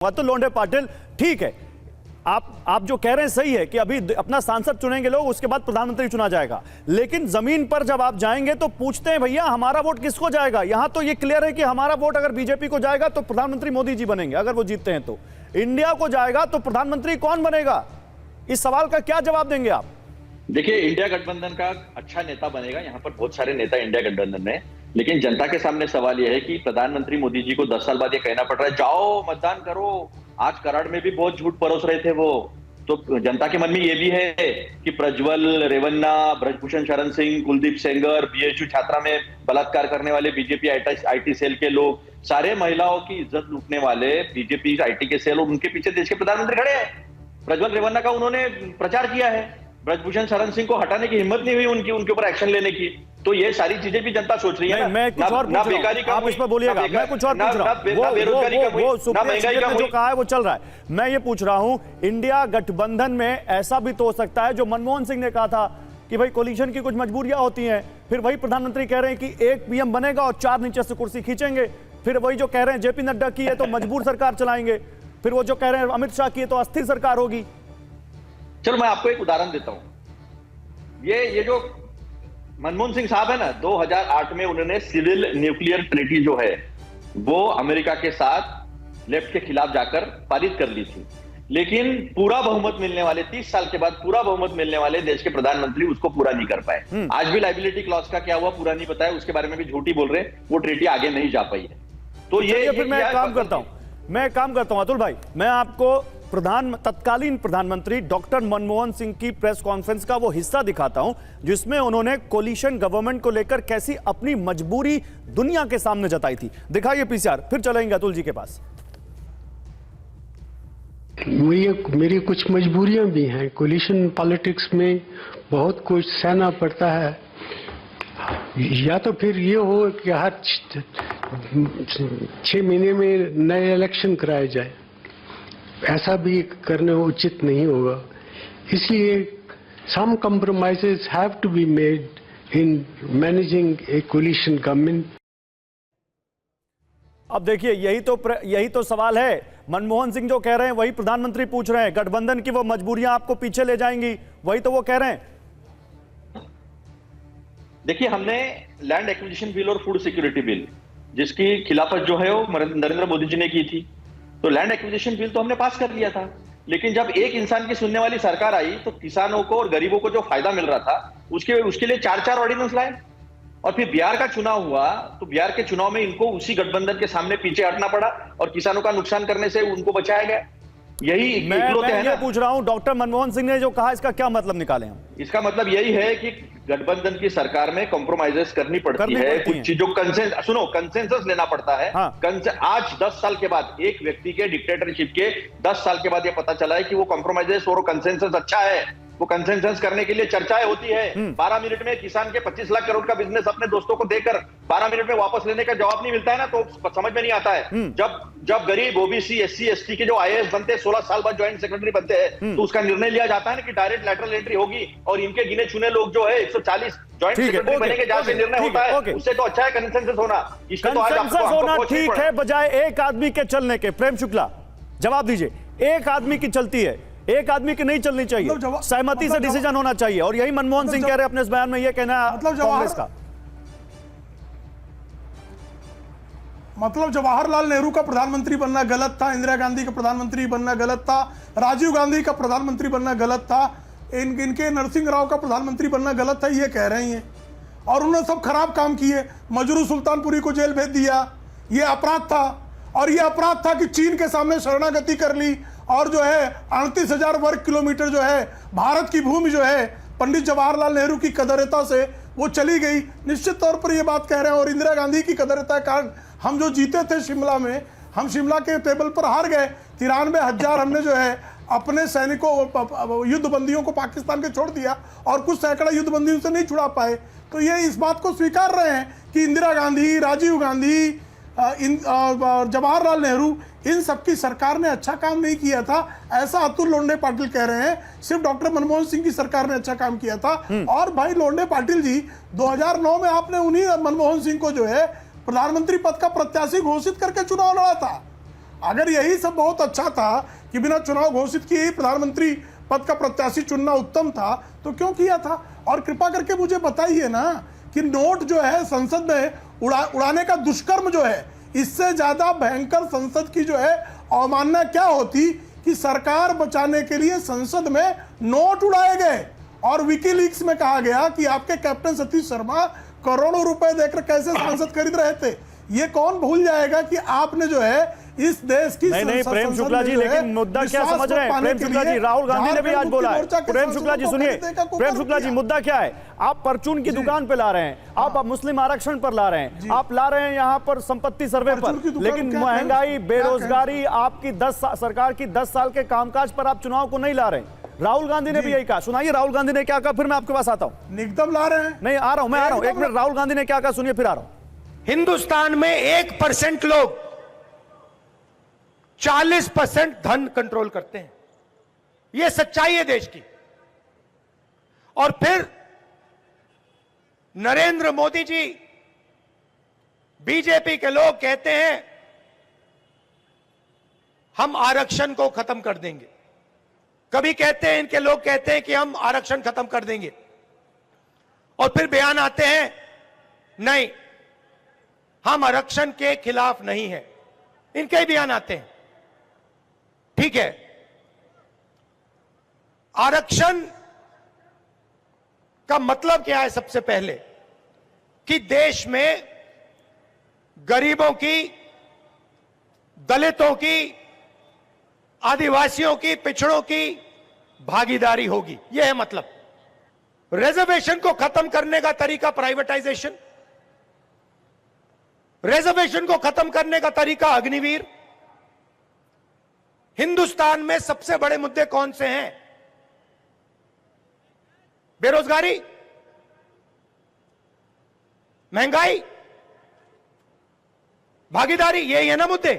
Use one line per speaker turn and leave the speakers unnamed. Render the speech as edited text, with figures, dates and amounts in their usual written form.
तो लोंढे पाटिल, ठीक है, आप जो कह रहे हैं सही है कि अभी अपना सांसद चुनेंगे लोग, उसके बाद प्रधानमंत्री चुना जाएगा। लेकिन जमीन पर जब आप जाएंगे तो पूछते हैं भैया हमारा वोट किसको जाएगा। यहां तो ये क्लियर है कि हमारा वोट अगर बीजेपी को जाएगा तो प्रधानमंत्री मोदी जी बनेंगे, अगर वो जीतते हैं तो। इंडिया को जाएगा तो प्रधानमंत्री कौन बनेगा? इस सवाल का क्या जवाब देंगे आप?
देखिए, इंडिया गठबंधन का अच्छा नेता बनेगा। यहाँ पर बहुत सारे नेता इंडिया गठबंधन में, लेकिन जनता के सामने सवाल यह है कि प्रधानमंत्री मोदी जी को 10 साल बाद ये कहना पड़ रहा है जाओ मतदान करो। आज कराड़ में भी बहुत झूठ परोस रहे थे वो। तो जनता के मन में ये भी है कि प्रज्वल रेवन्ना, ब्रजभूषण शरण सिंह, कुलदीप सेंगर, बीएचयू छात्रा में बलात्कार करने वाले बीजेपी आईटी सेल के लोग, सारे महिलाओं की इज्जत लूटने वाले बीजेपी आईटी के सेल, और उनके पीछे देश के प्रधानमंत्री खड़े हैं। प्रज्वल रेवन्ना का उन्होंने प्रचार किया है, ब्रजभूषण शरण सिंह को हटाने की हिम्मत नहीं हुई उनके ऊपर एक्शन लेने की। तो ये सारी चीजें भी जनता सोच रही है।
मैं कुछ और पूछ रहा हूं, आप इस पर बोलिएगा। मैं कुछ और पूछ रहा हूं, वो सुप्रीम कोर्ट ने जो कहा है वो चल रहा है। मैं ये पूछ रहा हूं, इंडिया गठबंधन में ऐसा भी तो हो सकता है जो मनमोहन सिंह ने कहा था कि भाई कोलिशन की कुछ मजबूरियां होती हैं, फिर वही प्रधानमंत्री कह रहे हैं कि एक पीएम बनेगा और 4 नीचे से कुर्सी खींचेंगे। फिर वही जो कह रहे हैं जेपी नड्डा की है तो मजबूर सरकार चलाएंगे, फिर वो जो कह रहे हैं अमित शाह की है तो अस्थिर सरकार होगी।
चलो मैं आपको एक उदाहरण देता हूं। ये जो मनमोहन सिंह साहब है ना, 2008 में उन्होंने सिविल न्यूक्लियर ट्रीटी जो है वो अमेरिका के साथ लेफ्ट के खिलाफ जाकर पारित कर ली थी। लेकिन पूरा बहुमत मिलने वाले 30 साल के बाद पूरा बहुमत मिलने वाले देश के प्रधानमंत्री उसको पूरा नहीं कर पाए। आज भी लाइबिलिटी क्लॉज का क्या हुआ पूरा नहीं पता है, उसके बारे में भी झूठी बोल रहे हैं, वो ट्रीटी आगे नहीं जा पाई है। तो ये
फिर मैं काम करता हूं अतुल भाई, मैं आपको तत्कालीन प्रधानमंत्री डॉक्टर मनमोहन सिंह की प्रेस कॉन्फ्रेंस का वो हिस्सा दिखाता हूं जिसमें उन्होंने कोलिशन गवर्नमेंट को लेकर कैसी अपनी मजबूरी दुनिया के सामने जताई थी। दिखाइए पीसीआर, फिर चलेंगे अतुल जी के पास।
मेरी कुछ मजबूरियां भी हैं। कोलिशन पॉलिटिक्स में बहुत कुछ सहना पड़ता है। या तो फिर ये हो कि हर 6 महीने में नए इलेक्शन कराए जाए, ऐसा भी करने उचित नहीं होगा। इसलिए some compromises have to be made in managing a coalition government.
अब देखिए, यही तो सवाल है। मनमोहन सिंह जो कह रहे हैं वही प्रधानमंत्री पूछ रहे हैं। गठबंधन की वो मजबूरियां आपको पीछे ले जाएंगी, वही तो वो कह रहे हैं।
देखिए, हमने लैंड एक्विजिशन बिल और फूड सिक्योरिटी बिल, जिसकी खिलाफत जो है वो नरेंद्र मोदी जी ने की थी, तो लैंड एक्विजिशन बिल तो हमने पास कर लिया था। लेकिन जब एक इंसान की सुनने वाली सरकार आई तो किसानों को और गरीबों को जो फायदा मिल रहा था उसके लिए 4 ऑर्डिनेंस लाए। और फिर बिहार का चुनाव हुआ तो बिहार के चुनाव में इनको उसी गठबंधन के सामने पीछे हटना पड़ा और किसानों का नुकसान करने से उनको बचाया गया। यही
मैं ये पूछ रहा हूं, डॉक्टर मनमोहन सिंह ने जो कहा इसका क्या मतलब निकाले हम?
इसका मतलब यही है कि गठबंधन की सरकार में कॉम्प्रोमाइजेस करनी पड़ती है। कुछ चीजों कंसेंसस लेना पड़ता है। हाँ। आज 10 साल के बाद एक व्यक्ति के डिक्टेटरशिप के 10 साल के बाद ये पता चला है कि वो कॉम्प्रोमाइजेस और कंसेंसस अच्छा है। वो कंसेंसस करने के लिए चर्चाएं होती है। 12 मिनट में किसान के 25 लाख करोड़ का बिजनेस अपने दोस्तों को देकर 12 मिनट में वापस लेने का जवाब नहीं मिलता है ना, तो समझ में नहीं आता है। जब गरीब ओबीसी एससी एसटी के जो आईएएस बनते हैं 16 साल बाद ज्वाइंट सेक्रेटरी बनते हैं, तो उसका निर्णय लिया जाता है ना कि डायरेक्ट लैटरल एंट्री होगी और इनके गिने चुने लोग जो है 140 ज्वाइंट सेक्रेटरी बनेंगे, जहां से निर्णय होता है। उससे तो अच्छा है कंसेंसस होना। इसका तो आज
होना ठीक है, बजाय एक आदमी के चलने के। प्रेम शुक्ला, जवाब दीजिए। एक आदमी की चलती है, एक आदमी की नहीं चलनी चाहिए, सहमति से डिसीजन होना चाहिए। और यही मनमोहन सिंह कह रहे हैं अपने इस बयान में, यह कहना कांग्रेस का।
मतलब जवाहरलाल नेहरू का प्रधानमंत्री बनना गलत था, इंदिरा गांधी का प्रधानमंत्री बनना गलत था, राजीव गांधी का प्रधानमंत्री बनना गलत था, इनके नरसिंह राव का प्रधानमंत्री बनना गलत था, ये कह रहे हैं। और उन्होंने सब खराब काम किए। मजरू सुल्तानपुरी को जेल भेज दिया, ये अपराध था। और ये अपराध था कि चीन के सामने शरणागति कर ली और जो है 38,000 वर्ग किलोमीटर जो है भारत की भूमि जो है पंडित जवाहरलाल नेहरू की कदरता से वो चली गई। निश्चित तौर पर ये बात कह रहे हैं। और इंदिरा गांधी की कदरता के कारण हम जो जीते थे शिमला में, हम शिमला के टेबल पर हार गए। 93,000 हमने जो है अपने सैनिकों युद्धबंदियों को पाकिस्तान के छोड़ दिया और कुछ सैकड़ा युद्धबंदियों से नहीं छुड़ा पाए। तो ये इस बात को स्वीकार रहे हैं कि इंदिरा गांधी, राजीव गांधी, जवाहरलाल नेहरू, इन सबकी सरकार ने अच्छा काम नहीं किया था, ऐसा अतुल लोंढे पाटिल कह रहे हैं। सिर्फ डॉक्टर मनमोहन सिंह की सरकार ने अच्छा काम किया था। और भाई लोंढे पाटिल जी, 2009 में आपने उन्हीं मनमोहन सिंह को जो है प्रधानमंत्री पद का प्रत्याशी घोषित करके चुनाव लड़ा था। अगर यही सब बहुत अच्छा था कि बिना चुनाव घोषित किए ही प्रधानमंत्री पद का प्रत्याशी चुनना उत्तम था, तो क्यों किया था? और कृपा करके मुझे बताइए ना कि नोट जो है संसद में उड़ाने का दुष्कर्म जो है, इससे ज्यादा भयंकर संसद की जो है अवमानना क्या होती कि सरकार बचाने के लिए संसद में नोट उड़ाए गए और विकीलीक्स में कहा गया कि आपके कैप्टन सतीश शर्मा करोड़ों रुपए देकर कैसे सांसद खरीद रहे थे। ये कौन भूल जाएगा कि आपने जो है इस देश की
नहीं प्रेम शुक्ला जी, लेकिन मुद्दा क्या समझ रहे हैं प्रेम शुक्ला जी? राहुल गांधी ने भी आज बोला है। प्रेम शुक्ला जी सुनिए, प्रेम शुक्ला जी मुद्दा क्या है? आप परचून की दुकान पे ला रहे हैं, आप मुस्लिम आरक्षण पर ला रहे हैं, आप ला रहे हैं यहाँ पर संपत्ति सर्वे पर, लेकिन महंगाई, बेरोजगारी, आपकी सरकार की 10 साल के कामकाज पर आप चुनाव को नहीं ला रहे हैं। राहुल गांधी ने भी यही कहा। सुनाइए राहुल गांधी ने क्या कहा, फिर मैं आपके पास आता हूं।
निगम ला रहे हैं।
नहीं आ रहा हूं, मैं आ रहा हूं, एक मिनट। राहुल गांधी ने क्या कहा सुनिए, फिर आ रहा हूं।
हिंदुस्तान में 1% लोग 40% धन कंट्रोल करते हैं। यह सच्चाई है देश की। और फिर नरेंद्र मोदी जी, बीजेपी के लोग कहते हैं हम आरक्षण को खत्म कर देंगे। कभी कहते हैं, इनके लोग कहते हैं कि हम आरक्षण खत्म कर देंगे, और फिर बयान आते हैं नहीं, हम आरक्षण के खिलाफ नहीं हैं। इनके ही बयान आते हैं। ठीक है, आरक्षण का मतलब क्या है? सबसे पहले कि देश में गरीबों की, दलितों की, आदिवासियों की, पिछड़ों की भागीदारी होगी। यह है मतलब। रिजर्वेशन को खत्म करने का तरीका प्राइवेटाइजेशन, रिजर्वेशन को खत्म करने का तरीका अग्निवीर। हिंदुस्तान में सबसे बड़े मुद्दे कौन से हैं? बेरोजगारी, महंगाई, भागीदारी, यही है ना मुद्दे।